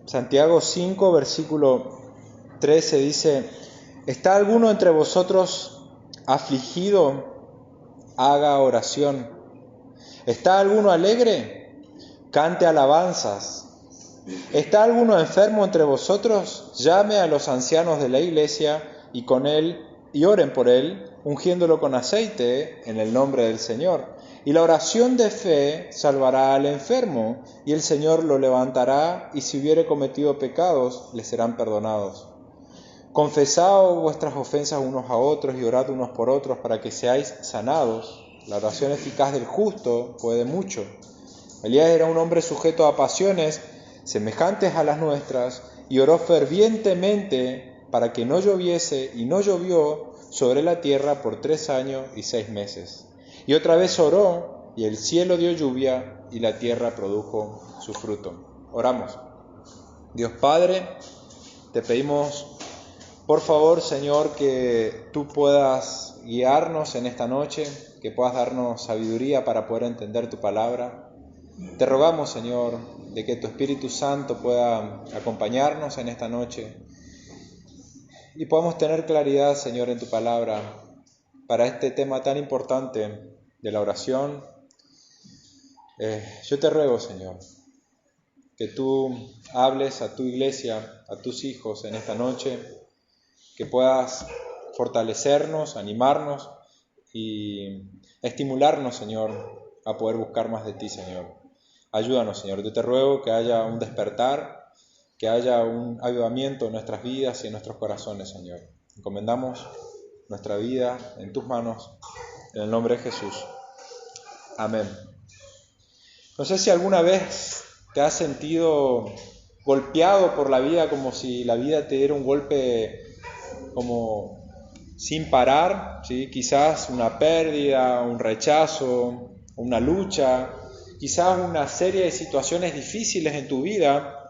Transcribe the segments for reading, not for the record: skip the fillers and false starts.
Santiago 5, versículo 13 dice: ¿está alguno entre vosotros afligido? Haga oración. ¿Está alguno alegre? Cante alabanzas. ¿Está alguno enfermo entre vosotros? Llame a los ancianos de la iglesia y oren por él, ungiéndolo con aceite en el nombre del Señor. Y la oración de fe salvará al enfermo, y el Señor lo levantará, y si hubiere cometido pecados, le serán perdonados. Confesaos vuestras ofensas unos a otros y orad unos por otros para que seáis sanados. La oración eficaz del justo puede mucho. Elías era un hombre sujeto a pasiones semejantes a las nuestras, y oró fervientemente para que no lloviese, y no llovió sobre la tierra por 3 años y 6 meses. Y otra vez oró, y el cielo dio lluvia, y la tierra produjo su fruto. Oramos. Dios Padre, te pedimos, por favor, Señor, que tú puedas guiarnos en esta noche, que puedas darnos sabiduría para poder entender tu palabra. Te rogamos, Señor, de que tu Espíritu Santo pueda acompañarnos en esta noche y podamos tener claridad, Señor, en tu palabra para este tema tan importante de la oración. Yo te ruego, Señor, que tú hables a tu iglesia, a tus hijos en esta noche, que puedas fortalecernos, animarnos y estimularnos, Señor, a poder buscar más de ti, Señor. Ayúdanos, Señor. Yo te ruego que haya un despertar, que haya un avivamiento en nuestras vidas y en nuestros corazones, Señor. Encomendamos nuestra vida en tus manos, en el nombre de Jesús. Amén. No sé si alguna vez te has sentido golpeado por la vida, como si la vida te diera un golpe como sin parar, ¿sí? Quizás una pérdida, un rechazo, una lucha, quizás una serie de situaciones difíciles en tu vida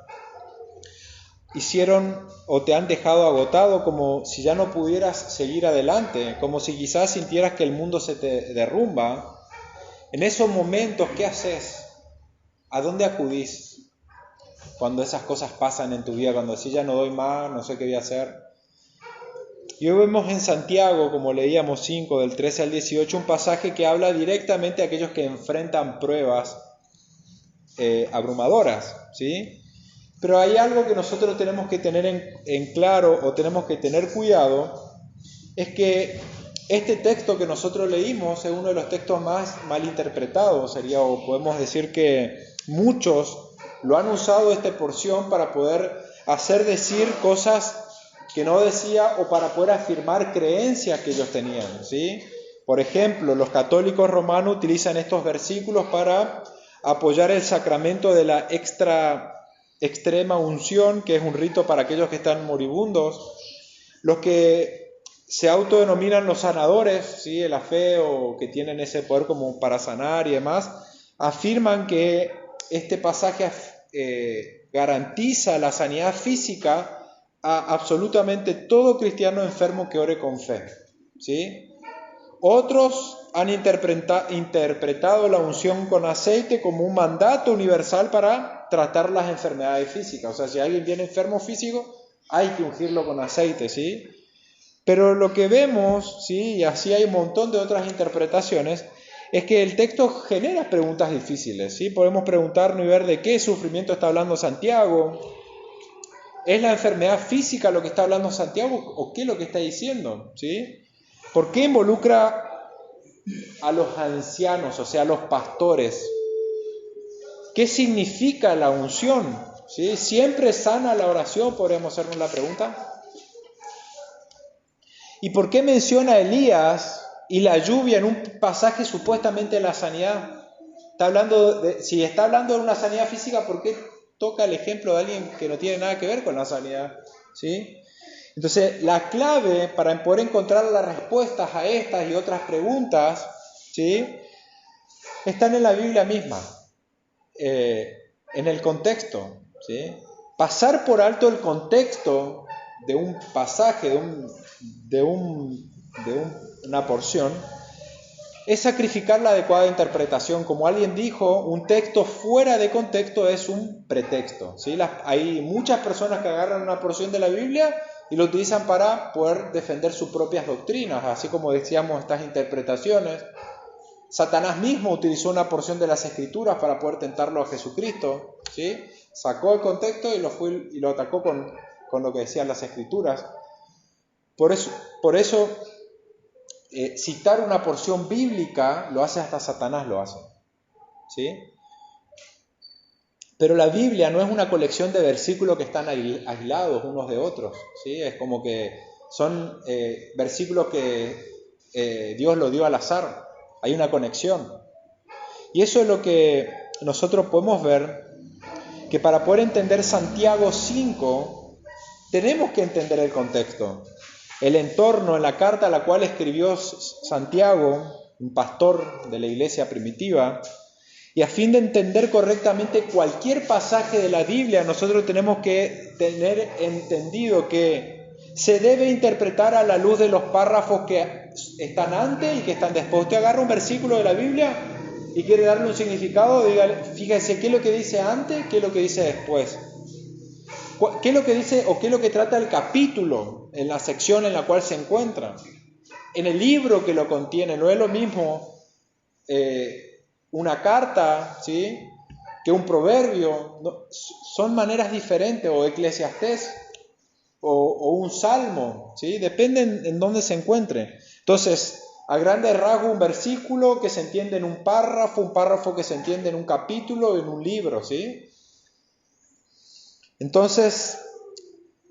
hicieron o te han dejado agotado, como si ya no pudieras seguir adelante, como si quizás sintieras que el mundo se te derrumba. En esos momentos, ¿qué haces? ¿A dónde acudís cuando esas cosas pasan en tu vida? Cuando decís, ya no doy más, no sé qué voy a hacer. Y hoy vemos en Santiago, como leíamos 5, del 13 al 18, un pasaje que habla directamente a aquellos que enfrentan pruebas abrumadoras, ¿sí? Pero hay algo que nosotros tenemos que tener en claro, o tenemos que tener cuidado, es que este texto que nosotros leímos es uno de los textos más mal interpretados, o podemos decir que muchos lo han usado esta porción para poder hacer decir cosas que no decía, o para poder afirmar creencias que ellos tenían, ¿sí? Por ejemplo, los católicos romanos utilizan estos versículos para apoyar el sacramento de la extrema unción, que es un rito para aquellos que están moribundos. Los que se autodenominan los sanadores, ¿sí?, de la fe, o que tienen ese poder como para sanar y demás, afirman que este pasaje garantiza la sanidad física a absolutamente todo cristiano enfermo que ore con fe, ¿sí? Otros han interpretado la unción con aceite como un mandato universal para tratar las enfermedades físicas. O sea, si alguien viene enfermo físico, hay que ungirlo con aceite, ¿sí? Pero lo que vemos, ¿sí?, y así hay un montón de otras interpretaciones, es que el texto genera preguntas difíciles, ¿sí? Podemos preguntarnos y ver de qué sufrimiento está hablando Santiago. ¿Es la enfermedad física lo que está hablando Santiago, o qué es lo que está diciendo, ¿sí? ¿Por qué involucra a los ancianos, o sea, a los pastores? ¿Qué significa la unción? ¿Sí? ¿Siempre sana la oración? Podríamos hacernos la pregunta. ¿Y por qué menciona a Elías y la lluvia en un pasaje supuestamente de la sanidad? Si está hablando de una sanidad física, ¿por qué toca el ejemplo de alguien que no tiene nada que ver con la sanidad? ¿Sí? Entonces, la clave para poder encontrar las respuestas a estas y otras preguntas, ¿sí?, están en la Biblia misma, en el contexto, ¿sí? Pasar por alto el contexto de un pasaje, de una porción, es sacrificar la adecuada interpretación. Como alguien dijo, un texto fuera de contexto es un pretexto, ¿sí? Hay muchas personas que agarran una porción de la Biblia y lo utilizan para poder defender sus propias doctrinas, así como decíamos estas interpretaciones. Satanás mismo utilizó una porción de las Escrituras para poder tentarlo a Jesucristo, ¿sí? Sacó el contexto y lo atacó con lo que decían las Escrituras. Por eso citar una porción bíblica lo hace hasta Satanás, lo hace, ¿sí? Pero la Biblia no es una colección de versículos que están aislados unos de otros, ¿sí? Es como que son versículos que Dios lo dio al azar. Hay una conexión. Y eso es lo que nosotros podemos ver, que para poder entender Santiago 5, tenemos que entender el contexto, el entorno en la carta a la cual escribió Santiago, un pastor de la iglesia primitiva, y a fin de entender correctamente cualquier pasaje de la Biblia, nosotros tenemos que tener entendido que se debe interpretar a la luz de los párrafos que están antes y que están después. Usted agarra un versículo de la Biblia y quiere darle un significado, dígale, fíjese qué es lo que dice antes, qué es lo que dice después. ¿Qué es lo que dice o qué es lo que trata el capítulo en la sección en la cual se encuentra? En el libro que lo contiene, no es lo mismo una carta, ¿sí?, que un proverbio. No, son maneras diferentes, o Eclesiastés, o un salmo, ¿sí? Depende en dónde se encuentre. Entonces, a grandes rasgos, un versículo que se entiende en un párrafo que se entiende en un capítulo, en un libro, ¿sí? Entonces,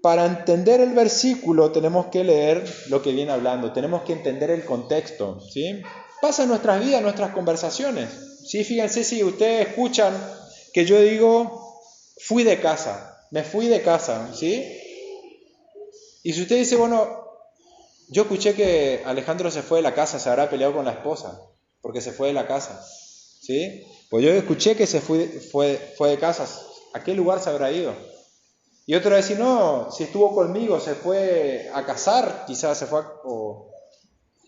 para entender el versículo tenemos que leer lo que viene hablando, tenemos que entender el contexto, ¿sí? Pasa en nuestras vidas, en nuestras conversaciones, ¿sí? Fíjense si ustedes escuchan que yo digo, me fui de casa, ¿sí? Y si usted dice, bueno, yo escuché que Alejandro se fue de la casa, se habrá peleado con la esposa, porque se fue de la casa, ¿sí? Pues yo escuché que se fue de casa, ¿a qué lugar se habrá ido? Y otro va a decir, no, si estuvo conmigo, se fue a casar, quizás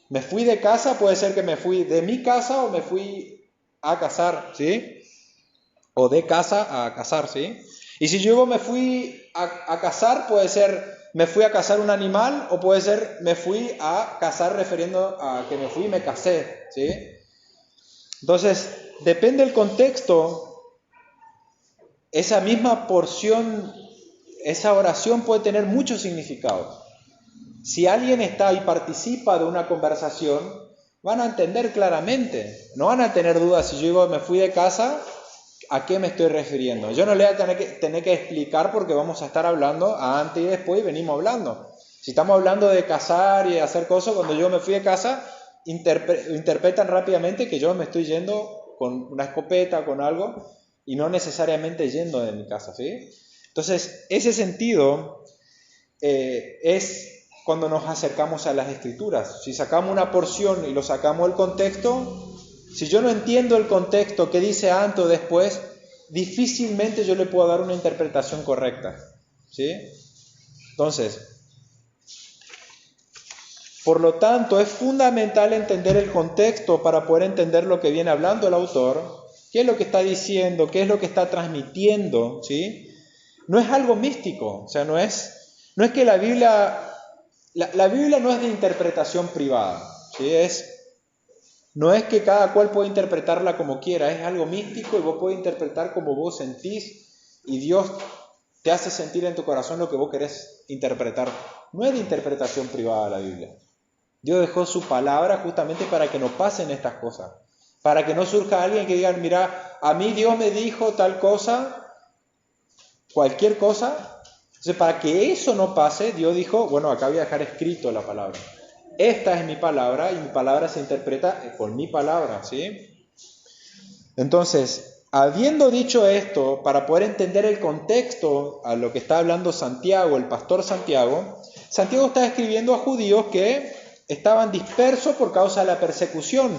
me fui de casa, puede ser que me fui de mi casa o me fui a casar, ¿sí? O de casa a casar, ¿sí? Y si yo me fui a cazar, puede ser me fui a cazar un animal, o puede ser me fui a cazar refiriendo a que me fui y me casé, ¿sí? Entonces, depende del contexto, esa misma porción, esa oración puede tener mucho significado. Si alguien está y participa de una conversación, van a entender claramente, no van a tener dudas. Si yo digo me fui de casa, ¿a qué me estoy refiriendo? Yo no le voy a tener que explicar, porque vamos a estar hablando antes y después, y venimos hablando. Si estamos hablando de cazar y de hacer cosas, cuando yo me fui de casa, interpretan rápidamente que yo me estoy yendo con una escopeta, con algo, y no necesariamente yendo de mi casa, ¿sí? Entonces, ese sentido es cuando nos acercamos a las Escrituras. Si sacamos una porción y lo sacamos del contexto, si yo no entiendo el contexto, qué dice antes o después, difícilmente yo le puedo dar una interpretación correcta, ¿sí? Entonces, por lo tanto, es fundamental entender el contexto para poder entender lo que viene hablando el autor, qué es lo que está diciendo, qué es lo que está transmitiendo, ¿sí? No es algo místico, o sea, no es que la Biblia no es de interpretación privada, ¿sí? No es que cada cual pueda interpretarla como quiera, es algo místico y vos podés interpretar como vos sentís, y Dios te hace sentir en tu corazón lo que vos querés interpretar. No es de interpretación privada la Biblia. Dios dejó su palabra justamente para que no pasen estas cosas, para que no surja alguien que diga, mira, a mí Dios me dijo tal cosa, cualquier cosa. Entonces, para que eso no pase, Dios dijo, bueno, acá voy a dejar escrito la palabra. Esta es mi palabra y mi palabra se interpreta con mi palabra, ¿sí? Entonces, habiendo dicho esto, para poder entender el contexto a lo que está hablando Santiago, el pastor Santiago, Santiago está escribiendo a judíos que estaban dispersos por causa de la persecución.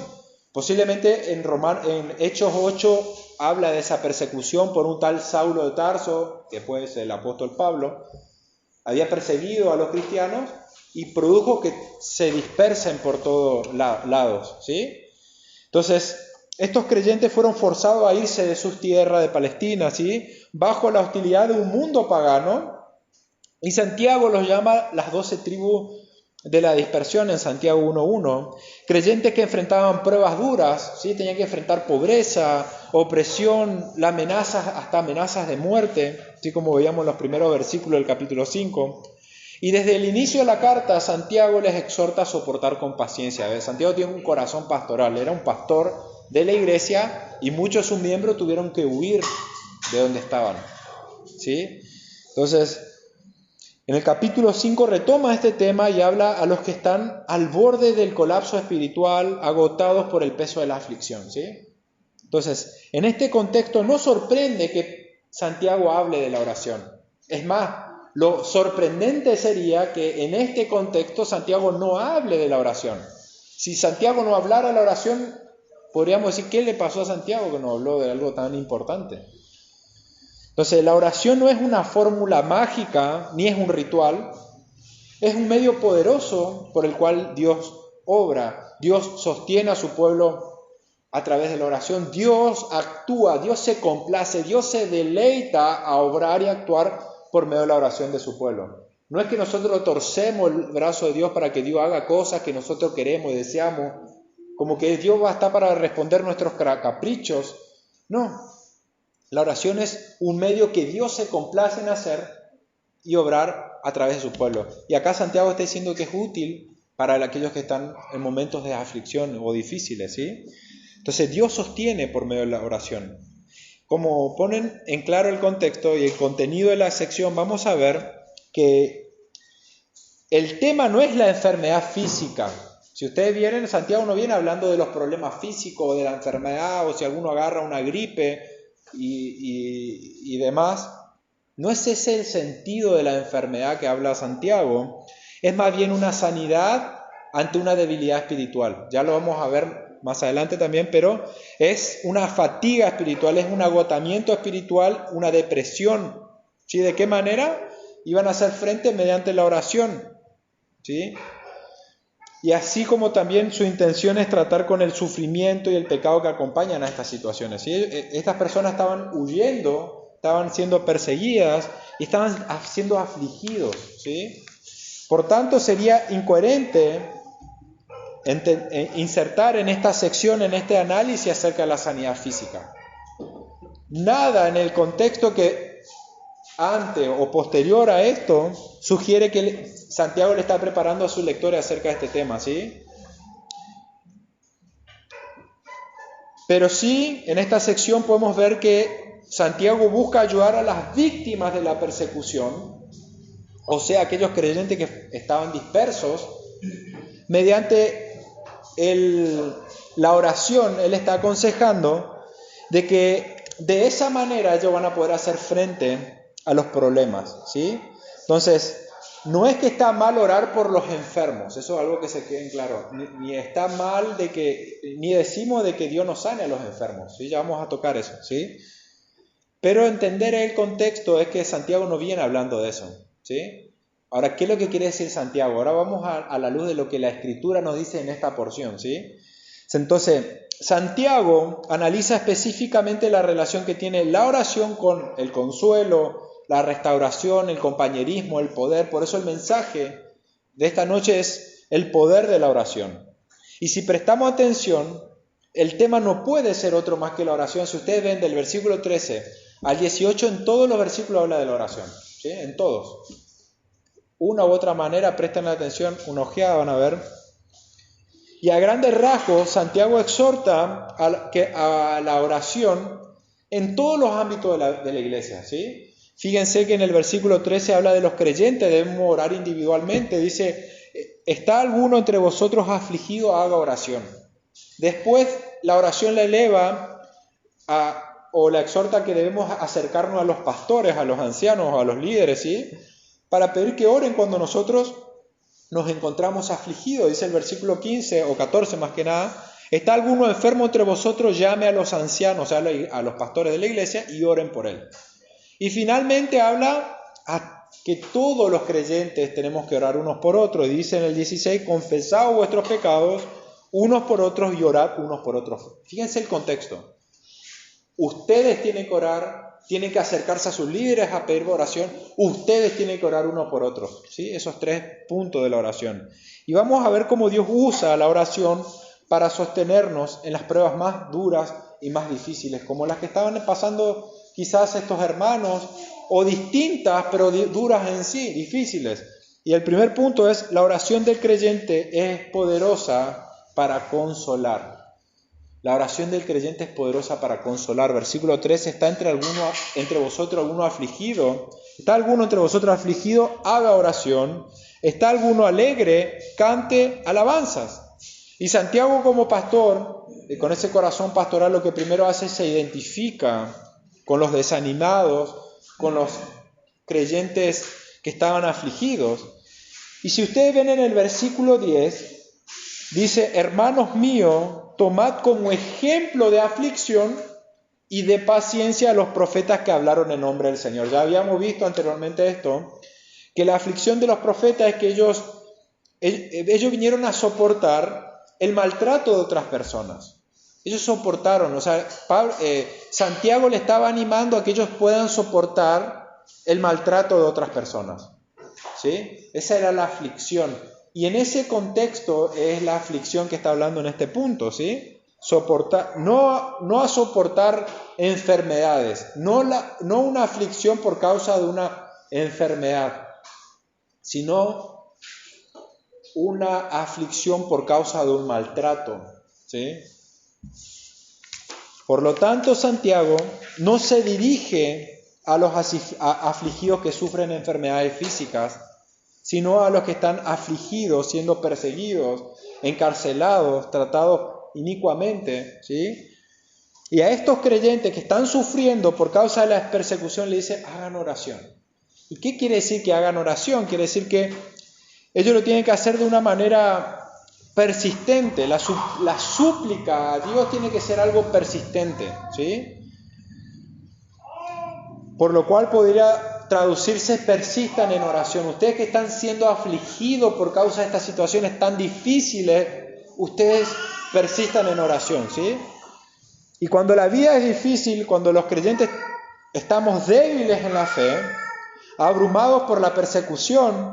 Posiblemente en Hechos 8 habla de esa persecución por un tal Saulo de Tarso, que puede ser el apóstol Pablo, había perseguido a los cristianos y produjo que se dispersen por todos lados, ¿sí? Entonces, estos creyentes fueron forzados a irse de sus tierras de Palestina, ¿sí? Bajo la hostilidad de un mundo pagano. Y Santiago los llama las 12 tribus de la dispersión en Santiago 1.1. Creyentes que enfrentaban pruebas duras, ¿sí? Tenían que enfrentar pobreza, opresión, hasta amenazas de muerte, así como veíamos en los primeros versículos del capítulo 5. Y desde el inicio de la carta, Santiago les exhorta a soportar con paciencia. ¿Ves? Santiago tiene un corazón pastoral, era un pastor de la iglesia y muchos de sus miembros tuvieron que huir de donde estaban, ¿sí? Entonces, en el capítulo 5 retoma este tema y habla a los que están al borde del colapso espiritual, agotados por el peso de la aflicción, ¿sí? Entonces, en este contexto no sorprende que Santiago hable de la oración. Es más, lo sorprendente sería que en este contexto Santiago no hable de la oración. Si Santiago no hablara de la oración, podríamos decir, ¿qué le pasó a Santiago que no habló de algo tan importante? Entonces, la oración no es una fórmula mágica, ni es un ritual, es un medio poderoso por el cual Dios obra. Dios sostiene a su pueblo a través de la oración. Dios actúa, Dios se complace, Dios se deleita a obrar y actuar por medio de la oración de su pueblo. No es que nosotros torcemos el brazo de Dios para que Dios haga cosas que nosotros queremos y deseamos, como que Dios va a estar para responder nuestros caprichos. No. La oración es un medio que Dios se complace en hacer y obrar a través de su pueblo. Y acá Santiago está diciendo que es útil para aquellos que están en momentos de aflicción o difíciles, ¿sí? Entonces Dios sostiene por medio de la oración. Como ponen en claro el contexto y el contenido de la sección, vamos a ver que el tema no es la enfermedad física. Si ustedes vienen, Santiago no viene hablando de los problemas físicos o de la enfermedad, o si alguno agarra una gripe y demás. No es ese el sentido de la enfermedad que habla Santiago, es más bien una sanidad ante una debilidad espiritual. Ya lo vamos a ver más adelante también, pero es una fatiga espiritual, es un agotamiento espiritual, una depresión. ¿Sí? ¿De qué manera? Iban a hacer frente mediante la oración, ¿sí? Y así como también su intención es tratar con el sufrimiento y el pecado que acompañan a estas situaciones, ¿sí? Estas personas estaban huyendo, estaban siendo perseguidas y estaban siendo afligidos, ¿sí? Por tanto, sería incoherente insertar en esta sección, en este análisis acerca de la sanidad física. Nada en el contexto que antes o posterior a esto sugiere que Santiago le está preparando a sus lectores acerca de este tema, ¿sí? Pero sí, en esta sección podemos ver que Santiago busca ayudar a las víctimas de la persecución, o sea, aquellos creyentes que estaban dispersos, mediante la oración. Él está aconsejando de que de esa manera ellos van a poder hacer frente a los problemas, ¿sí? Entonces, no es que está mal orar por los enfermos, eso es algo que se quede en claro, ni está mal ni decimos de que Dios no sane a los enfermos, ¿sí? Ya vamos a tocar eso, ¿sí? Pero entender el contexto es que Santiago no viene hablando de eso, ¿sí? Ahora, ¿qué es lo que quiere decir Santiago? Ahora vamos a la luz de lo que la Escritura nos dice en esta porción, ¿sí? Entonces, Santiago analiza específicamente la relación que tiene la oración con el consuelo, la restauración, el compañerismo, el poder. Por eso el mensaje de esta noche es el poder de la oración. Y si prestamos atención, el tema no puede ser otro más que la oración. Si ustedes ven del versículo 13 al 18, en todos los versículos habla de la oración, ¿sí? En todos. Una u otra manera, presten atención, una ojeada van a ver. Y a grandes rasgos, Santiago exhorta a la oración en todos los ámbitos de la iglesia, ¿sí? Fíjense que en el versículo 13 habla de los creyentes, debemos orar individualmente. Dice, ¿está alguno entre vosotros afligido? Haga oración. Después, la oración la eleva o la exhorta que debemos acercarnos a los pastores, a los ancianos, a los líderes, ¿sí? Para pedir que oren cuando nosotros nos encontramos afligidos. Dice el versículo 15 o 14 más que nada, ¿está alguno enfermo entre vosotros? Llame a los ancianos, o sea, a los pastores de la iglesia y oren por él. Y finalmente habla a que todos los creyentes tenemos que orar unos por otros. Y dice en el 16, confesad vuestros pecados unos por otros y orad unos por otros. Fíjense el contexto. Ustedes tienen que orar, tienen que acercarse a sus líderes a pedir oración. Ustedes tienen que orar unos por otros. ¿Sí? Esos 3 puntos de la oración. Y vamos a ver cómo Dios usa la oración para sostenernos en las pruebas más duras y más difíciles, como las que estaban pasando quizás estos hermanos, o distintas, pero duras en sí, difíciles. Y el primer punto es, la oración del creyente es poderosa para consolar. La oración del creyente es poderosa para consolar. Versículo 13, ¿está entre vosotros alguno afligido? ¿Está alguno entre vosotros afligido? Haga oración. ¿Está alguno alegre? Cante alabanzas. Y Santiago, como pastor, con ese corazón pastoral, lo que primero hace es se identifica con los desanimados, con los creyentes que estaban afligidos. Y si ustedes ven en el versículo 10, dice: hermanos míos, tomad como ejemplo de aflicción y de paciencia a los profetas que hablaron en nombre del Señor. Ya habíamos visto anteriormente esto, que la aflicción de los profetas es que ellos vinieron a soportar el maltrato de otras personas. Ellos soportaron, Santiago le estaba animando a que ellos puedan soportar el maltrato de otras personas. ¿Sí? Esa era la aflicción. Y en ese contexto es la aflicción que está hablando en este punto, ¿sí? Soportar, no a soportar enfermedades, no una aflicción por causa de una enfermedad, sino una aflicción por causa de un maltrato, ¿sí? Por lo tanto, Santiago no se dirige a los afligidos que sufren enfermedades físicas, sino a los que están afligidos, siendo perseguidos, encarcelados, tratados inicuamente, ¿sí? Y a estos creyentes que están sufriendo por causa de la persecución le dice: hagan oración. ¿Y qué quiere decir que hagan oración? Quiere decir que ellos lo tienen que hacer de una manera persistente. La súplica a Dios tiene que ser algo persistente, ¿sí? Por lo cual podría traducirse: persistan en oración. Ustedes que están siendo afligidos por causa de estas situaciones tan difíciles, ustedes persistan en oración, ¿sí? Y cuando la vida es difícil, cuando los creyentes estamos débiles en la fe, abrumados por la persecución,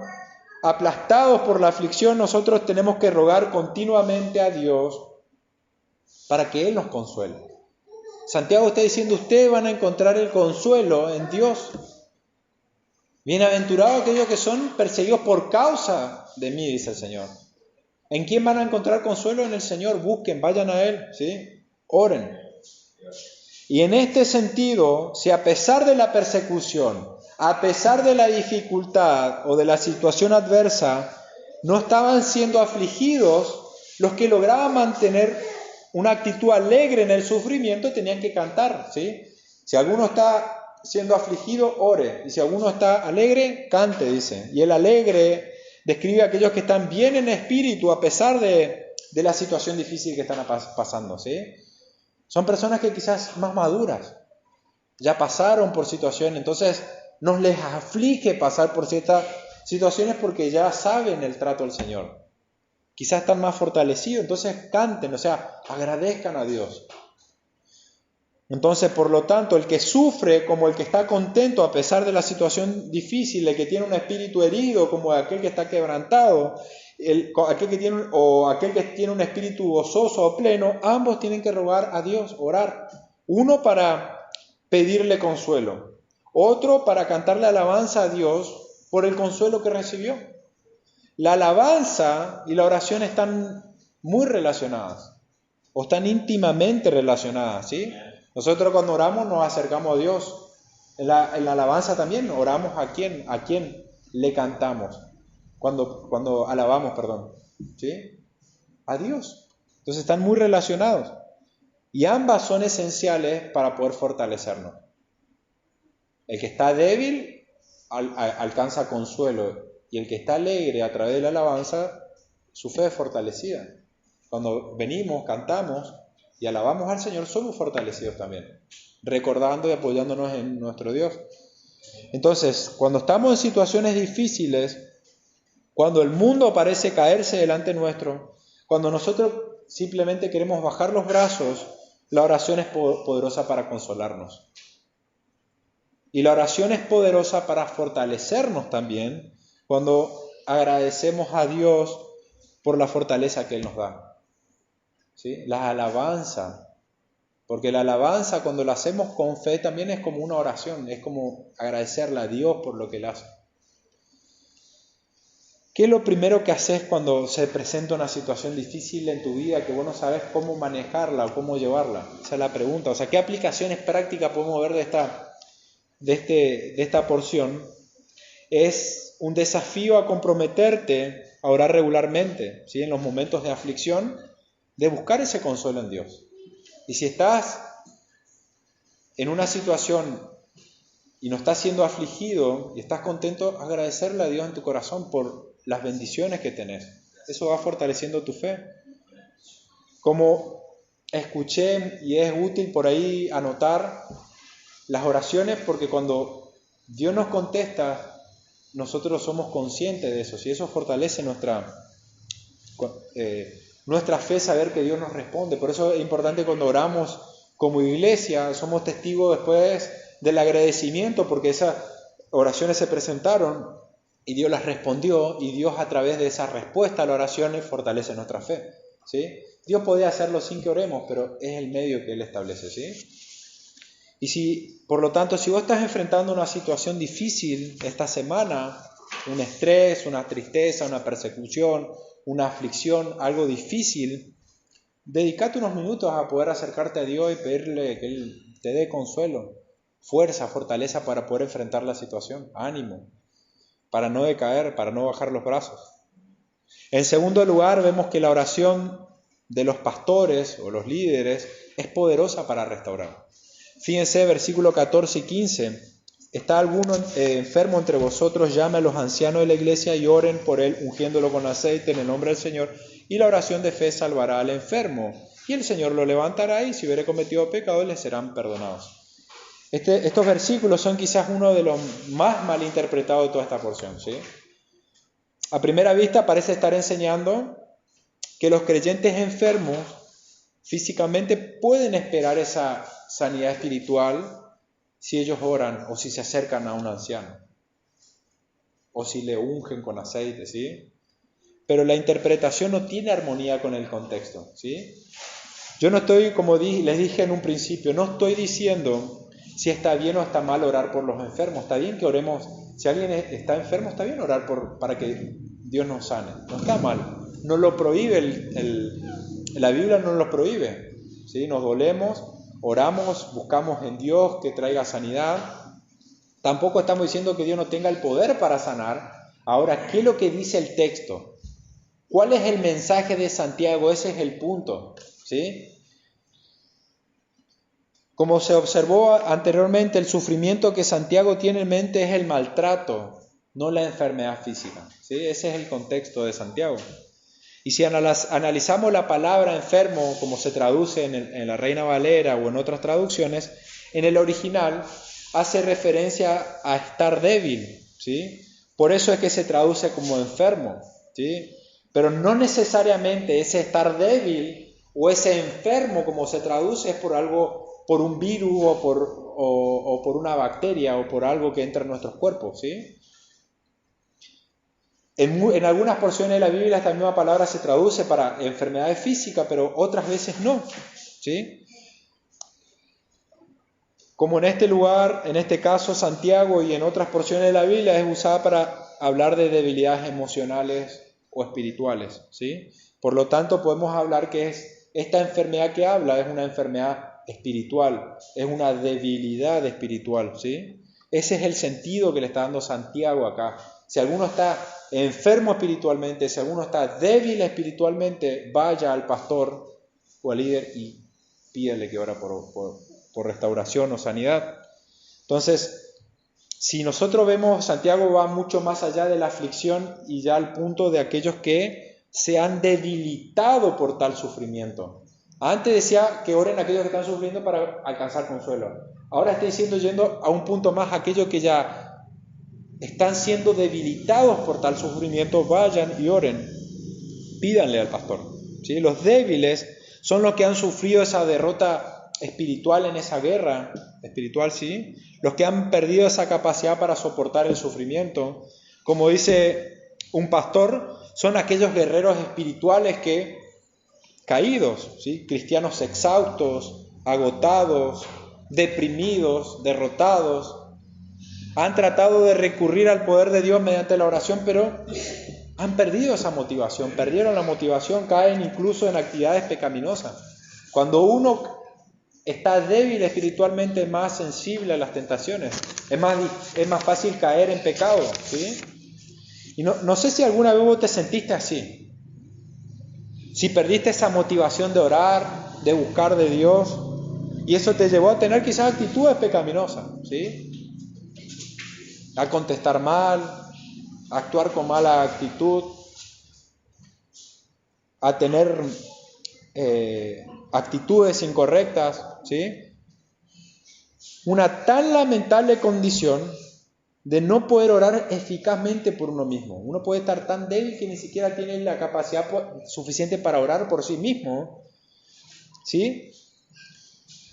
aplastados por la aflicción, nosotros tenemos que rogar continuamente a Dios para que Él nos consuele. Santiago está diciendo: ustedes van a encontrar el consuelo en Dios. Bienaventurados aquellos que son perseguidos por causa de mí, dice el Señor. ¿En quién van a encontrar consuelo? En el Señor. Busquen, vayan a Él, ¿sí? Oren. Y en este sentido, si a pesar de la persecución, a pesar de la dificultad o de la situación adversa, no estaban siendo afligidos, los que lograban mantener una actitud alegre en el sufrimiento tenían que cantar, ¿sí? Si alguno está siendo afligido, ore. Y si alguno está alegre, cante, dice. Y el alegre describe a aquellos que están bien en espíritu a pesar de la situación difícil que están pasando, ¿sí? Son personas que quizás más maduras, ya pasaron por situaciones, entonces no les aflige pasar por ciertas situaciones porque ya saben el trato del Señor. Quizás están más fortalecidos, entonces canten, agradezcan a Dios. Entonces, por lo tanto, el que sufre como el que está contento a pesar de la situación difícil, el que tiene un espíritu herido como aquel que está quebrantado, aquel que tiene un espíritu gozoso o pleno, ambos tienen que rogar a Dios, orar. Uno para pedirle consuelo, otro para cantarle alabanza a Dios por el consuelo que recibió. La alabanza y la oración están muy relacionadas, o están íntimamente relacionadas, ¿sí? Nosotros cuando oramos nos acercamos a Dios. En la alabanza también oramos a quién le cantamos. Cuando alabamos, ¿sí? A Dios. Entonces están muy relacionados. Y ambas son esenciales para poder fortalecernos. El que está débil alcanza consuelo. Y el que está alegre a través de la alabanza, su fe es fortalecida. Cuando venimos, cantamos y alabamos al Señor, somos fortalecidos también, recordando y apoyándonos en nuestro Dios. Entonces, cuando estamos en situaciones difíciles, cuando el mundo parece caerse delante nuestro, cuando nosotros simplemente queremos bajar los brazos, la oración es poderosa para consolarnos. Y la oración es poderosa para fortalecernos también cuando agradecemos a Dios por la fortaleza que Él nos da. ¿Sí? La alabanza. Porque la alabanza, cuando la hacemos con fe, también es como una oración. Es como agradecerle a Dios por lo que Él hace. ¿Qué es lo primero que haces cuando se presenta una situación difícil en tu vida que vos no sabes cómo manejarla o cómo llevarla? Esa es la pregunta. O sea, ¿qué aplicaciones prácticas podemos ver de esta porción? Es un desafío a comprometerte a orar regularmente, ¿sí? En los momentos de aflicción, de buscar ese consuelo en Dios. Y si estás en una situación y no estás siendo afligido y estás contento, agradecerle a Dios en tu corazón por las bendiciones que tenés. Eso va fortaleciendo tu fe. Como escuché, y es útil por ahí anotar las oraciones, porque cuando Dios nos contesta, nosotros somos conscientes de eso, y eso fortalece nuestra fe, saber que Dios nos responde. Por eso es importante cuando oramos como iglesia, somos testigos después del agradecimiento, porque esas oraciones se presentaron y Dios las respondió, y Dios a través de esa respuesta a las oraciones fortalece nuestra fe, ¿sí? Dios podía hacerlo sin que oremos, pero es el medio que Él establece, ¿sí? Y por lo tanto, si vos estás enfrentando una situación difícil esta semana, un estrés, una tristeza, una persecución, una aflicción, algo difícil, dedicate unos minutos a poder acercarte a Dios y pedirle que Él te dé consuelo, fuerza, fortaleza para poder enfrentar la situación, ánimo, para no decaer, para no bajar los brazos. En segundo lugar, vemos que la oración de los pastores o los líderes es poderosa para restaurar. Fíjense, versículo 14 y 15. ¿Está alguno enfermo entre vosotros? Llame a los ancianos de la iglesia y oren por él, ungiéndolo con aceite en el nombre del Señor. Y la oración de fe salvará al enfermo. Y el Señor lo levantará, y si hubiere cometido pecado, le serán perdonados. Estos versículos son quizás uno de los más malinterpretados de toda esta porción, ¿sí? A primera vista parece estar enseñando que los creyentes enfermos físicamente pueden esperar esa sanidad espiritual si ellos oran o si se acercan a un anciano o si le ungen con aceite, ¿sí? Pero la interpretación no tiene armonía con el contexto, ¿sí? Yo no estoy, como les dije en un principio, no estoy diciendo si está bien o está mal orar por los enfermos. Está bien que oremos, si alguien está enfermo, está bien orar para que Dios nos sane. No está mal. No lo prohíbe, la Biblia no lo prohíbe, ¿sí? Nos dolemos, oramos, buscamos en Dios que traiga sanidad. Tampoco estamos diciendo que Dios no tenga el poder para sanar. Ahora, ¿qué es lo que dice el texto? ¿Cuál es el mensaje de Santiago? Ese es el punto, ¿sí? Como se observó anteriormente, el sufrimiento que Santiago tiene en mente es el maltrato, no la enfermedad física, ¿sí? Ese es el contexto de Santiago. Y si analizamos la palabra enfermo, como se traduce en la Reina Valera o en otras traducciones, en el original hace referencia a estar débil, ¿sí? Por eso es que se traduce como enfermo, ¿sí? Pero no necesariamente ese estar débil o ese enfermo, como se traduce, es por algo, por un virus o por una bacteria o por algo que entra en nuestros cuerpos, ¿sí? En algunas porciones de la Biblia esta misma palabra se traduce para enfermedades físicas, pero otras veces no, ¿sí? Como en este lugar, en este caso Santiago y en otras porciones de la Biblia es usada para hablar de debilidades emocionales o espirituales, ¿sí? Por lo tanto podemos hablar que esta enfermedad que habla es una enfermedad espiritual, es una debilidad espiritual, ¿sí? Ese es el sentido que le está dando Santiago acá. Si alguno está enfermo espiritualmente, si alguno está débil espiritualmente, vaya al pastor o al líder y pídele que ore por restauración o sanidad. Entonces, si nosotros vemos, Santiago va mucho más allá de la aflicción y ya al punto de aquellos que se han debilitado por tal sufrimiento. Antes decía que oren aquellos que están sufriendo para alcanzar consuelo. Ahora está diciendo, yendo a un punto más, aquellos que ya están siendo debilitados por tal sufrimiento, vayan y oren, pídanle al pastor, ¿sí? Los débiles son los que han sufrido esa derrota espiritual en esa guerra, espiritual, ¿sí? Los que han perdido esa capacidad para soportar el sufrimiento. Como dice un pastor, son aquellos guerreros espirituales que, caídos, ¿sí? Cristianos exhaustos, agotados, deprimidos, derrotados, han tratado de recurrir al poder de Dios mediante la oración, pero han perdido esa motivación, perdieron la motivación, caen incluso en actividades pecaminosas. Cuando uno está débil espiritualmente, es más sensible a las tentaciones, es más fácil caer en pecado, ¿sí? Y no sé si alguna vez vos te sentiste así, si perdiste esa motivación de orar, de buscar de Dios, y eso te llevó a tener quizás actitudes pecaminosas, ¿sí? A contestar mal, a actuar con mala actitud, a tener actitudes incorrectas, ¿sí? Una tan lamentable condición de no poder orar eficazmente por uno mismo. Uno puede estar tan débil que ni siquiera tiene la capacidad suficiente para orar por sí mismo, ¿sí?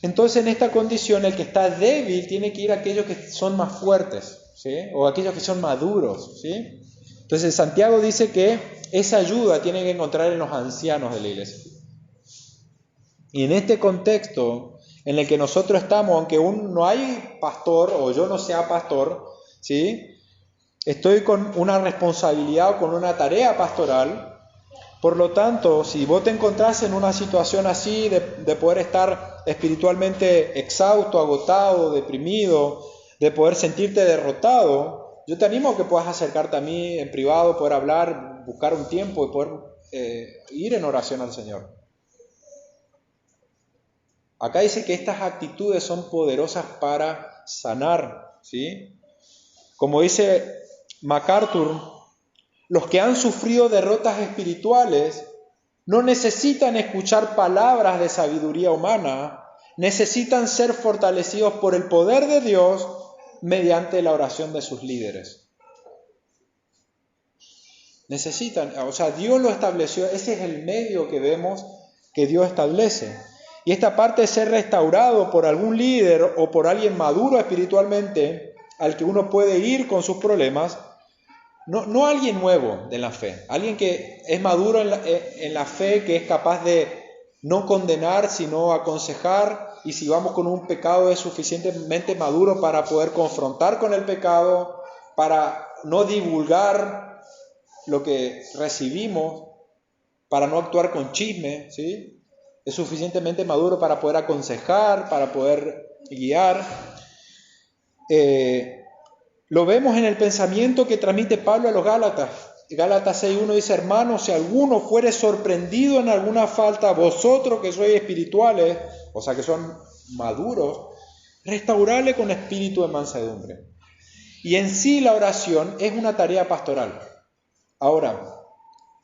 Entonces, en esta condición, el que está débil tiene que ir a aquellos que son más fuertes, ¿sí? O aquellos que son maduros, ¿sí? Entonces, Santiago dice que esa ayuda tiene que encontrar en los ancianos de la iglesia. Y en este contexto en el que nosotros estamos, aunque aún no hay pastor o yo no sea pastor, ¿sí? Estoy con una responsabilidad o con una tarea pastoral. Por lo tanto, si vos te encontrás en una situación así de poder estar espiritualmente exhausto, agotado, deprimido, de poder sentirte derrotado, yo te animo a que puedas acercarte a mí en privado, poder hablar, buscar un tiempo y poder ir en oración al Señor. Acá dice que estas actitudes son poderosas para sanar, ¿sí? Como dice MacArthur, los que han sufrido derrotas espirituales no necesitan escuchar palabras de sabiduría humana, necesitan ser fortalecidos por el poder de Dios mediante la oración de sus líderes. Necesitan, o sea, Dios lo estableció, ese es el medio que vemos que Dios establece. Y esta parte de ser restaurado por algún líder o por alguien maduro espiritualmente, al que uno puede ir con sus problemas, no alguien nuevo de la fe, alguien que es maduro en la fe, que es capaz de no condenar, sino aconsejar, y si vamos con un pecado es suficientemente maduro para poder confrontar con el pecado, para no divulgar lo que recibimos, para no actuar con chisme, ¿sí? Es suficientemente maduro para poder aconsejar, para poder guiar. Lo vemos en el pensamiento que transmite Pablo a los Gálatas. Gálatas 6:1 dice: hermanos, si alguno fuere sorprendido en alguna falta, vosotros que sois espirituales, o sea que son maduros, restaurarle con espíritu de mansedumbre. Y en sí la oración es una tarea pastoral. Ahora,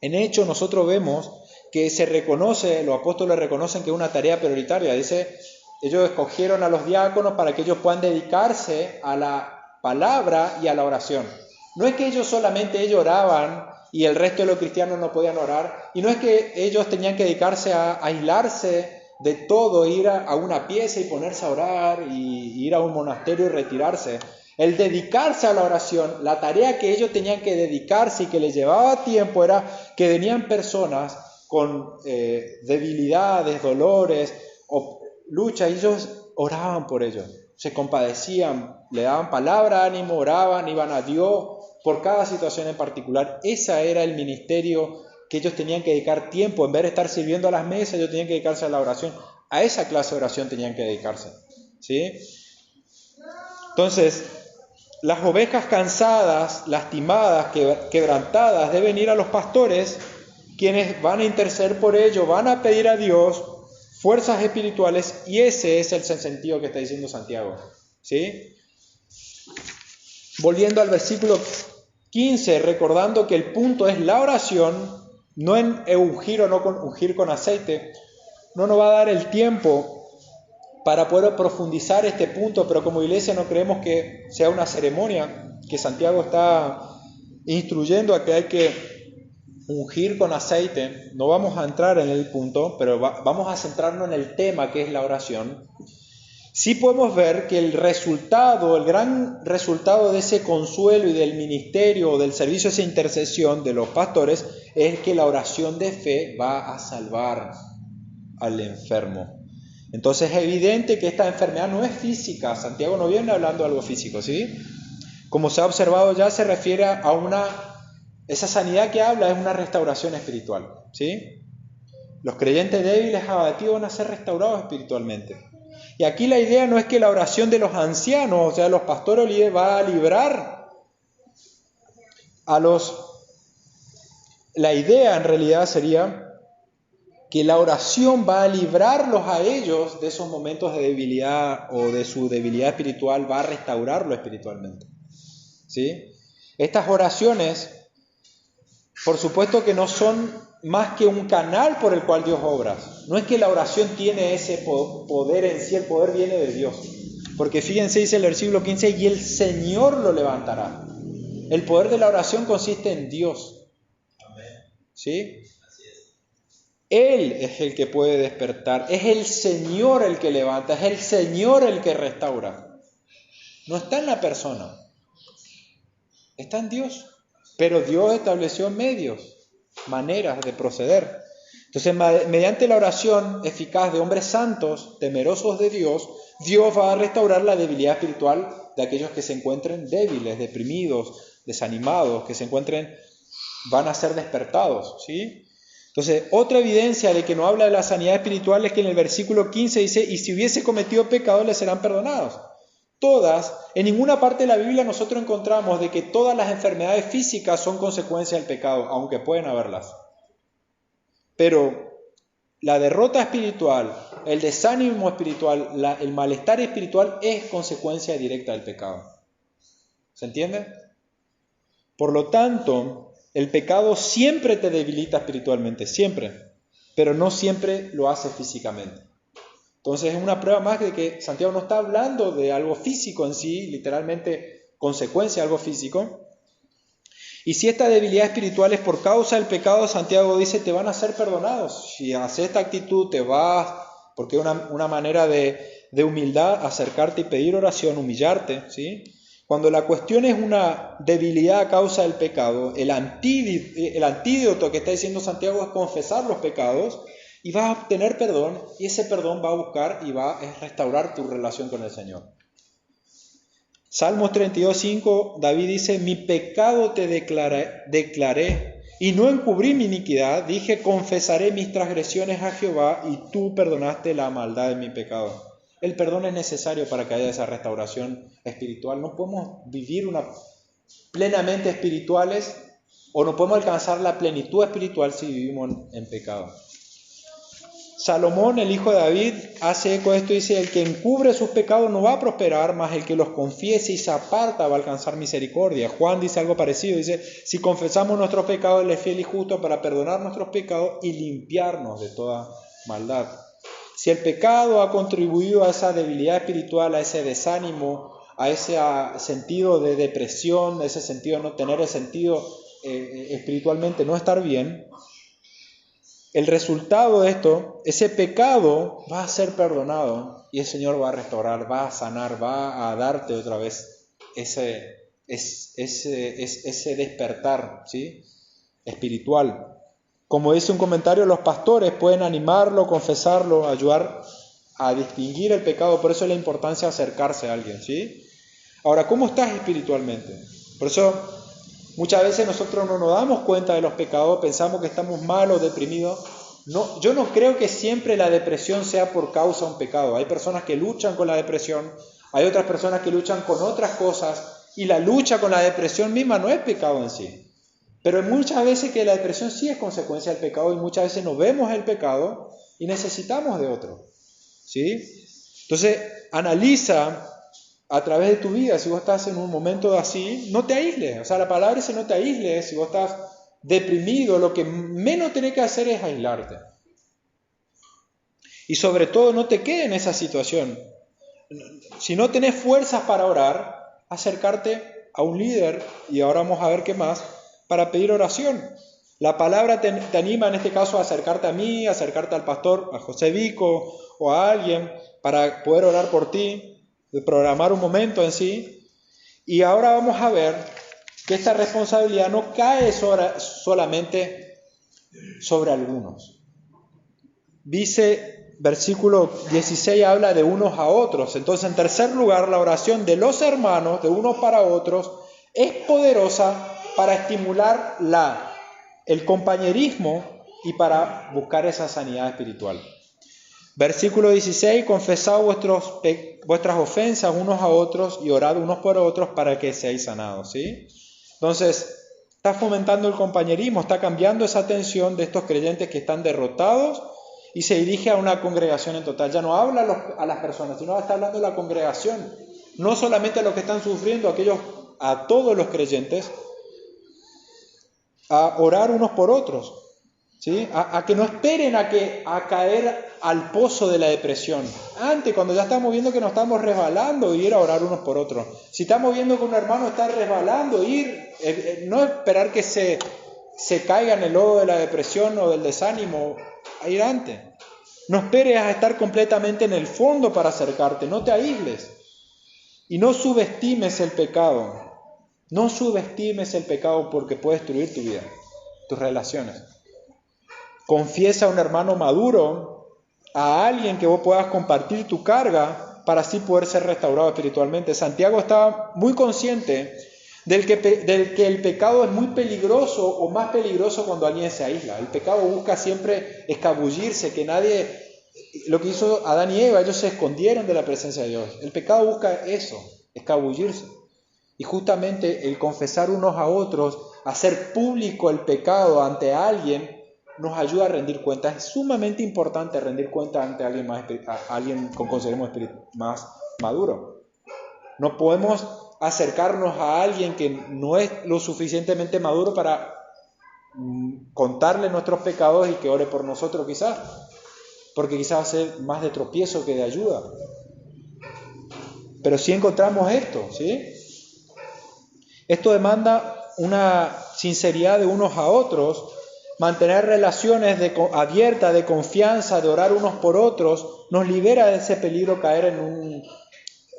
en Hechos nosotros vemos que se reconoce, los apóstoles reconocen que es una tarea prioritaria. Dice, ellos escogieron a los diáconos para que ellos puedan dedicarse a la palabra y a la oración. No es que ellos oraban y el resto de los cristianos no podían orar, y no es que ellos tenían que dedicarse a aislarse de todo, ir a una pieza y ponerse a orar, y ir a un monasterio y retirarse. El dedicarse a la oración, la tarea que ellos tenían que dedicarse y que les llevaba tiempo, era que venían personas con debilidades, dolores o luchas, y ellos oraban por ellos, se compadecían, le daban palabra, ánimo, oraban, iban a Dios por cada situación en particular. Ese era el ministerio que ellos tenían que dedicar tiempo. En vez de estar sirviendo a las mesas, ellos tenían que dedicarse a la oración. A esa clase de oración tenían que dedicarse, ¿sí? Entonces, las ovejas cansadas, lastimadas, quebrantadas, deben ir a los pastores, quienes van a interceder por ellos, van a pedir a Dios fuerzas espirituales, y ese es el sentido que está diciendo Santiago, ¿sí? Volviendo al versículo 15, recordando que el punto es la oración, no en ungir o no ungir con aceite. No nos va a dar el tiempo para poder profundizar este punto, pero como iglesia no creemos que sea una ceremonia, que Santiago está instruyendo a que hay que ungir con aceite. No vamos a entrar en el punto, pero vamos a centrarnos en el tema que es la oración. Sí podemos ver que el gran resultado de ese consuelo y del ministerio o del servicio, esa intercesión de los pastores, es que la oración de fe va a salvar al enfermo. Entonces es evidente que esta enfermedad no es física. Santiago no viene hablando de algo físico, ¿sí? Como se ha observado ya, se refiere a esa sanidad que habla es una restauración espiritual, ¿sí? Los creyentes débiles abatidos van a ser restaurados espiritualmente. Y aquí la idea no es que la oración de los ancianos, o sea, los pastores o líderes, va a librar a los... La idea en realidad sería que la oración va a librarlos a ellos de esos momentos de debilidad o de su debilidad espiritual, va a restaurarlo espiritualmente, ¿sí? Estas oraciones, por supuesto que no son más que un canal por el cual Dios obra. No es que la oración tiene ese poder en sí, el poder viene de Dios. Porque fíjense, dice el versículo 15, y el Señor lo levantará. El poder de la oración consiste en Dios. ¿Sí? Él es el que puede despertar, es el Señor el que levanta, es el Señor el que restaura. No está en la persona, está en Dios. Pero Dios estableció medios, maneras de proceder. Entonces, mediante la oración eficaz de hombres santos, temerosos de Dios, Dios va a restaurar la debilidad espiritual de aquellos que se encuentren débiles, deprimidos, desanimados, que se encuentren, van a ser despertados, ¿sí? Entonces, otra evidencia de que no habla de la sanidad espiritual es que en el versículo 15 dice, y si hubiese cometido pecado, le serán perdonados. En ninguna parte de la Biblia nosotros encontramos de que todas las enfermedades físicas son consecuencia del pecado, aunque pueden haberlas. Pero la derrota espiritual, el desánimo espiritual, el malestar espiritual es consecuencia directa del pecado. ¿Se entiende? Por lo tanto, el pecado siempre te debilita espiritualmente, siempre, pero no siempre lo hace físicamente. Entonces es una prueba más de que Santiago no está hablando de algo físico en sí, literalmente consecuencia de algo físico. Y si esta debilidad espiritual es por causa del pecado, Santiago dice, te van a ser perdonados. Si haces esta actitud, te vas, porque es una manera de humildad, acercarte y pedir oración, humillarte, ¿sí? Cuando la cuestión es una debilidad a causa del pecado, el antídoto que está diciendo Santiago es confesar los pecados y vas a obtener perdón, y ese perdón va a buscar y va a restaurar tu relación con el Señor. Salmos 32:5, David dice, mi pecado te declaré y no encubrí mi iniquidad, dije, confesaré mis transgresiones a Jehová y tú perdonaste la maldad de mi pecado. El perdón es necesario para que haya esa restauración espiritual. No podemos vivir plenamente espirituales o no podemos alcanzar la plenitud espiritual si vivimos en pecado. Salomón, el hijo de David, hace eco de esto y dice, el que encubre sus pecados no va a prosperar, mas el que los confiese y se aparta va a alcanzar misericordia. Juan dice algo parecido, dice, si confesamos nuestros pecados, Él es fiel y justo para perdonar nuestros pecados y limpiarnos de toda maldad. Si el pecado ha contribuido a esa debilidad espiritual, a ese desánimo, a ese sentido de depresión, a ese sentido de no tener el sentido espiritualmente, no estar bien, el resultado de esto, ese pecado va a ser perdonado y el Señor va a restaurar, va a sanar, va a darte otra vez ese despertar, ¿sí? Espiritual. Como dice un comentario, los pastores pueden animarlo, confesarlo, ayudar a distinguir el pecado. Por eso es la importancia de acercarse a alguien, ¿sí? Ahora, ¿cómo estás espiritualmente? Por eso muchas veces nosotros no nos damos cuenta de los pecados, pensamos que estamos malos, deprimidos. No, yo no creo que siempre la depresión sea por causa de un pecado. Hay personas que luchan con la depresión, hay otras personas que luchan con otras cosas, y la lucha con la depresión misma no es pecado en sí. Pero hay muchas veces que la depresión sí es consecuencia del pecado y muchas veces no vemos el pecado y necesitamos de otro, ¿sí? Entonces, analiza a través de tu vida, si vos estás en un momento así, no te aísles. O sea, la palabra dice no te aísles. Si vos estás deprimido, lo que menos tenés que hacer es aislarte. Y sobre todo, no te quedes en esa situación. Si no tenés fuerzas para orar, acercarte a un líder, y ahora vamos a ver qué más, para pedir oración. La palabra te anima en este caso a acercarte a mí, a acercarte al pastor, a José Vico o a alguien para poder orar por ti, de programar un momento en sí. Y ahora vamos a ver que esta responsabilidad no cae solamente sobre algunos. Dice, versículo 16 habla de unos a otros. Entonces, en tercer lugar, la oración de los hermanos, de unos para otros, es poderosa para estimular el compañerismo y para buscar esa sanidad espiritual. Versículo 16, confesad vuestras ofensas unos a otros y orad unos por otros para que seáis sanados, ¿sí? Entonces, está fomentando el compañerismo, está cambiando esa tensión de estos creyentes que están derrotados y se dirige a una congregación en total. Ya no habla a las personas, sino está hablando a la congregación. No solamente a los que están sufriendo, a todos los creyentes, a orar unos por otros, ¿sí? A que no esperen a caer al pozo de la depresión. Antes, cuando ya estamos viendo que nos estamos resbalando, ir a orar unos por otros. Si estamos viendo que un hermano está resbalando, no esperar que se caiga en el lodo de la depresión o del desánimo, a ir antes. No esperes a estar completamente en el fondo para acercarte, no te aísles. Y no subestimes el pecado. No subestimes el pecado porque puede destruir tu vida, tus relaciones. Confiesa a un hermano maduro, a alguien que vos puedas compartir tu carga para así poder ser restaurado espiritualmente. Santiago estaba muy consciente del que el pecado es muy peligroso o más peligroso cuando alguien se aísla. El pecado busca siempre escabullirse, que nadie... Lo que hizo Adán y Eva, ellos se escondieron de la presencia de Dios. El pecado busca eso, escabullirse. Y justamente el confesar unos a otros, hacer público el pecado ante alguien, nos ayuda a rendir cuentas. Es sumamente importante rendir cuentas ante alguien con consideremos más maduro. No podemos acercarnos a alguien que no es lo suficientemente maduro para contarle nuestros pecados y que ore por nosotros quizás, porque quizás va a ser más de tropiezo que de ayuda. Pero sí encontramos esto, ¿sí? Esto demanda una sinceridad de unos a otros, mantener relaciones abiertas, de confianza, de orar unos por otros, nos libera de ese peligro caer en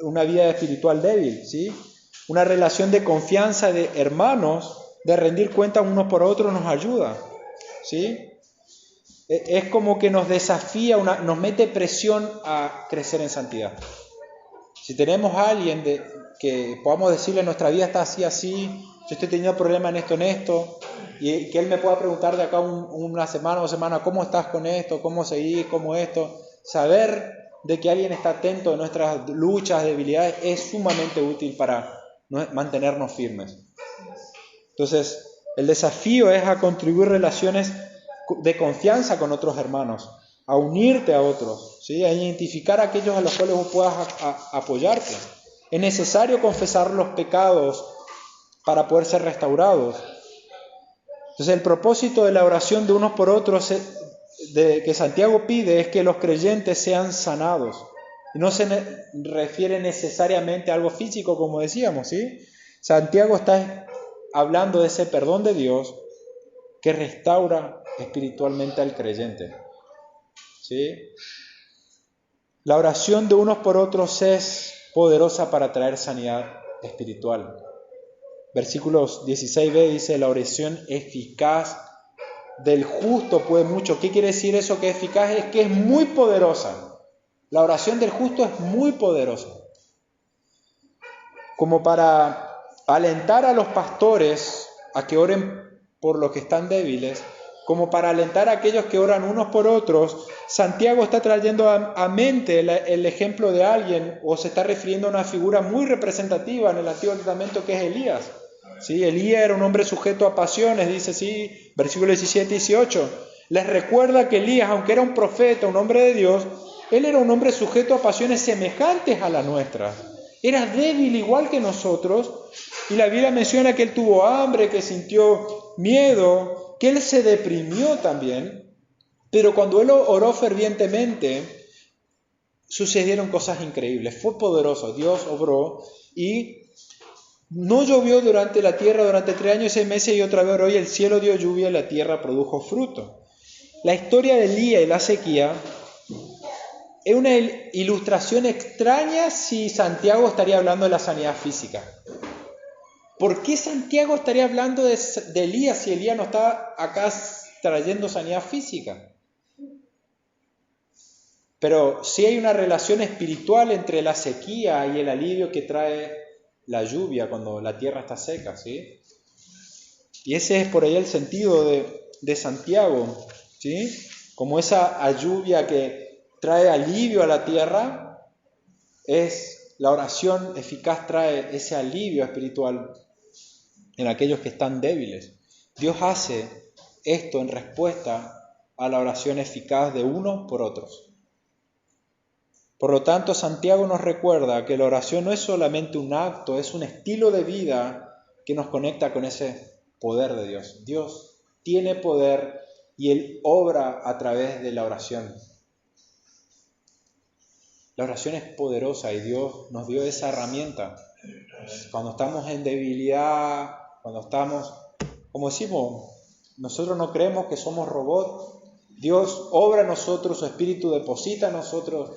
una vida espiritual débil, ¿sí? Una relación de confianza de hermanos, de rendir cuentas unos por otros nos ayuda, ¿sí? Es como que nos desafía, nos mete presión a crecer en santidad. Si tenemos a alguien que podamos decirle nuestra vida está así, yo estoy teniendo problemas en esto, y que él me pueda preguntar de acá una semana o 2 semanas, ¿cómo estás con esto? ¿Cómo seguís? ¿Cómo esto? Saber de que alguien está atento de nuestras luchas, debilidades, es sumamente útil para mantenernos firmes. Entonces, el desafío es a construir relaciones de confianza con otros hermanos, a unirte a otros, ¿sí? A identificar a aquellos a los cuales vos puedas apoyarte. Es necesario confesar los pecados para poder ser restaurados. Entonces, el propósito de la oración de unos por otros que Santiago pide es que los creyentes sean sanados. Y no se refiere necesariamente a algo físico, como decíamos, ¿sí? Santiago está hablando de ese perdón de Dios que restaura espiritualmente al creyente, ¿sí? La oración de unos por otros es poderosa para traer sanidad espiritual. Versículos 16b dice, la oración eficaz del justo puede mucho. ¿Qué quiere decir eso que es eficaz? Es que es muy poderosa. La oración del justo es muy poderosa. Como para alentar a los pastores a que oren por los que están débiles, como para alentar a aquellos que oran unos por otros, Santiago está trayendo a mente el ejemplo de alguien, o se está refiriendo a una figura muy representativa en el Antiguo Testamento que es Elías. ¿Sí? Elías era un hombre sujeto a pasiones, dice así, versículos 17 y 18. Les recuerda que Elías, aunque era un profeta, un hombre de Dios, él era un hombre sujeto a pasiones semejantes a las nuestras. Era débil igual que nosotros, y la Biblia menciona que él tuvo hambre, que sintió miedo, que él se deprimió también, pero cuando él oró fervientemente, sucedieron cosas increíbles, fue poderoso, Dios obró y No llovió durante la tierra durante 3 años y 6 meses y otra vez hoy el cielo dio lluvia y la tierra produjo fruto. La historia de Elías y la sequía es una ilustración extraña si Santiago estaría hablando de la sanidad física. ¿Por qué Santiago estaría hablando de Elías si Elías no está acá trayendo sanidad física? Pero sí hay una relación espiritual entre la sequía y el alivio que trae la lluvia cuando la tierra está seca, ¿sí? Y ese es por ahí el sentido de Santiago, ¿sí? Como esa lluvia que trae alivio a la tierra, es la oración eficaz, trae ese alivio espiritual en aquellos que están débiles. Dios hace esto en respuesta a la oración eficaz de unos por otros. Por lo tanto, Santiago nos recuerda que la oración no es solamente un acto, es un estilo de vida que nos conecta con ese poder de Dios. Dios tiene poder y Él obra a través de la oración. La oración es poderosa y Dios nos dio esa herramienta. Cuando estamos en debilidad, cuando estamos, como decimos, nosotros no creemos que somos robots. Dios obra en nosotros, su Espíritu deposita en nosotros.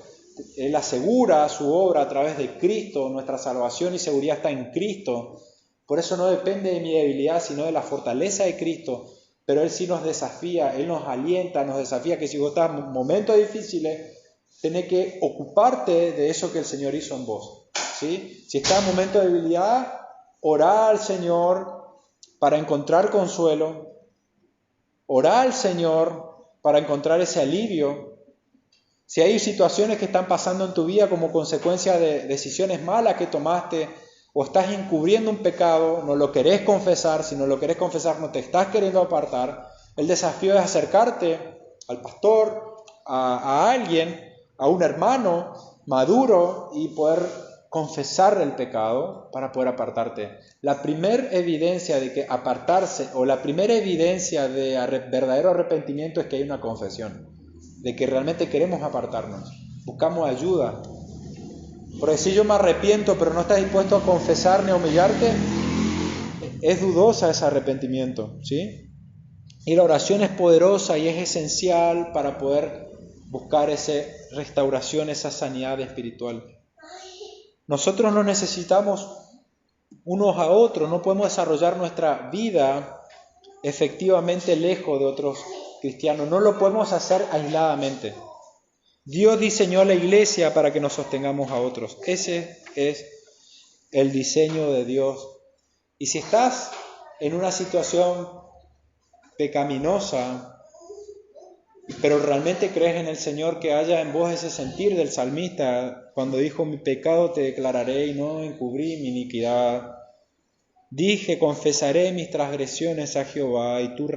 Él asegura su obra a través de Cristo, nuestra salvación y seguridad está en Cristo. Por eso no depende de mi debilidad, sino de la fortaleza de Cristo. Pero Él sí nos desafía, Él nos alienta, nos desafía que si vos estás en momentos difíciles, tenés que ocuparte de eso que el Señor hizo en vos. ¿Sí? Si estás en momentos de debilidad, orá al Señor para encontrar consuelo. Orá al Señor para encontrar ese alivio. Si hay situaciones que están pasando en tu vida como consecuencia de decisiones malas que tomaste o estás encubriendo un pecado, no lo querés confesar, si no lo querés confesar no te estás queriendo apartar, el desafío es acercarte al pastor, a alguien, a un hermano maduro y poder confesar el pecado para poder apartarte. La primera evidencia de que apartarse o la primera evidencia de verdadero arrepentimiento es que hay una confesión. De que realmente queremos apartarnos, buscamos ayuda. Porque si yo me arrepiento pero no estás dispuesto a confesar ni a humillarte, es dudosa ese arrepentimiento, ¿sí? Y la oración es poderosa y es esencial para poder buscar esa restauración, esa sanidad espiritual. Nosotros nos necesitamos unos a otros, no podemos desarrollar nuestra vida efectivamente lejos de otros cristianos, no lo podemos hacer aisladamente. Dios diseñó a la iglesia para que nos sostengamos a otros. Ese es el diseño de Dios. Y si estás en una situación pecaminosa, pero realmente crees en el Señor, que haya en vos ese sentir del salmista cuando dijo: mi pecado te declararé y no encubrí mi iniquidad. Dije, confesaré mis transgresiones a Jehová y tú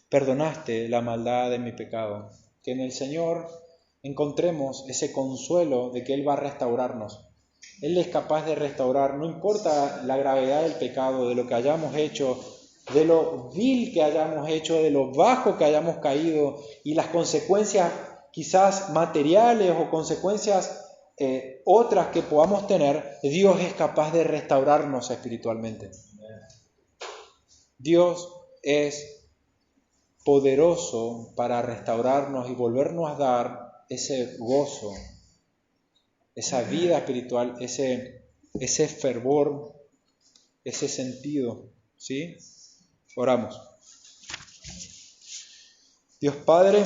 perdonaste la maldad de mi pecado. Que en el Señor encontremos ese consuelo de que Él va a restaurarnos. Él es capaz de restaurar, no importa la gravedad del pecado, de lo que hayamos hecho, de lo vil que hayamos hecho, de lo bajo que hayamos caído y las consecuencias quizás materiales o consecuencias otras que podamos tener. Dios es capaz de restaurarnos espiritualmente. Dios es poderoso para restaurarnos y volvernos a dar ese gozo, esa vida espiritual, ese fervor, ese sentido, ¿sí? Oramos. Dios Padre,